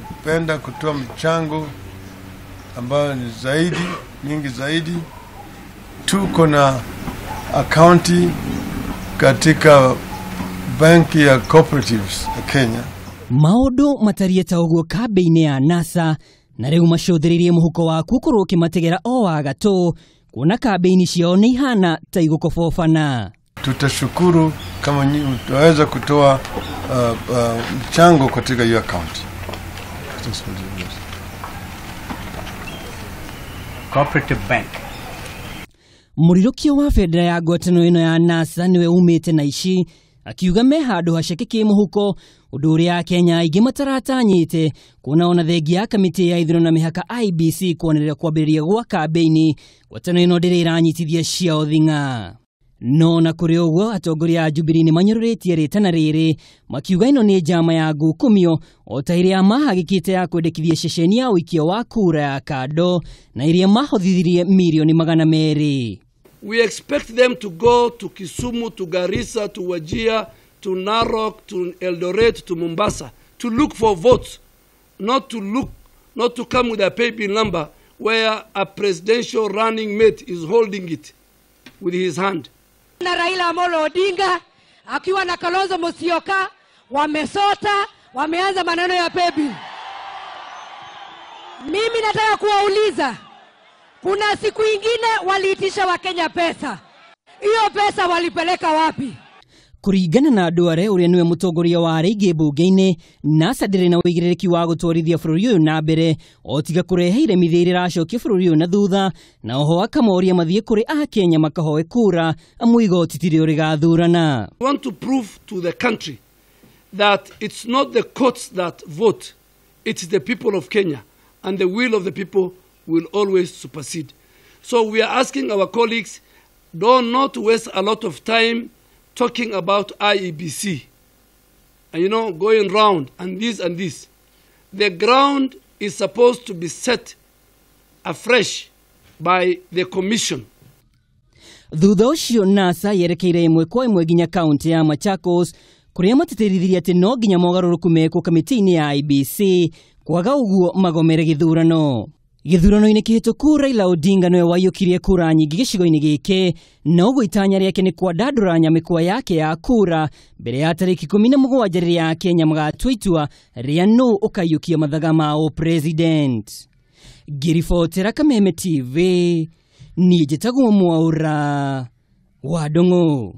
wangependa kutoa michango ambayo ni zaidi, mingi zaidi. Tuko na akaunti katika banki ya cooperatives ya Kenya. Maundu matarieta ugwo kambi-ini ya NASA na riu macotheririe muhuko wa kukorwo kimategera o wagatu kuona kambi-ini ciao ni ihana ta igukobofana. Tutashukuru kama nyinyi mtaweza kutoa mchango katika hiyo account. Cooperative Bank. Murirukio wa federa ya ngwataniro ino ya NASA niwe umite na ici akiuga me handu haceke kimuhuko undu uria Kenya ingi mataratanyite kuona ona thengi ya kamiti ya ithurano na mihaka IBC kuonerera kwambiriria gwa kambi-ini ngwataniro ino ndiranyitithia ciao thinga. No na kuri ugwo atongoria a Jubilee ni manyururitie ritana riri makiuga ino ni njama ya gukumio o ta iria mahagikite ya kwendekithia ceceni ya uikio wa kura ya kando na iria mahothithirie milioni 200. We expect them to go to Kisumu, to Garissa, to Wajir, to Narok, to Eldoret, to Mombasa, to look for votes, not to come with a pay-bill number where a presidential running mate is holding it with his hand. Na Raila Amolo Odinga akiwa na Kalonzo Musyoka wamesota, wameanza maneno ya pay-bill. Mimi nataka kuwauliza, kuna siku ingine waliitisha wa Kenya pesa. Hiyo pesa walipeleka wapi? Kuringana na Duare uria niwe mutongoria wa rigi bunge-ini, NASA ndiri na wigiririki wa gutwarithia bururi uyu na mbere o tiga kureheire mithiri racokia bururi uyu na thutha na oho akamoria mathie kuri a Kenya makahoe kura amuigo titiri uri gathurana. I want to prove to the country that it's not the courts that vote, it's the people of Kenya, and the will of the people will always supersede. So we are asking our colleagues, do not waste a lot of time talking about IEBC and going round and this. The ground is supposed to be set afresh by the commission. Thutha ucio NASA yerekeire imwe kwa imwe ginya kaunti ya Machakos kuria matetirithirie ati no ginya mogaruruku meko kamiti-ini ya IBC kwaga ugwo magomere githurano. Githurano-ini kihituku Raila Odinga niwe waiyukirie kura nyingi gicigo-ini giki na ugwo itanya riake ni kwandandura nyamikwa yake ya kura mbere ya tariki 17 riria Kenya magatua itua ria no ukaiyukia mathaga mao president. Giribotera Kameme TV ni njitagwo Mwaura wa Ndung'u.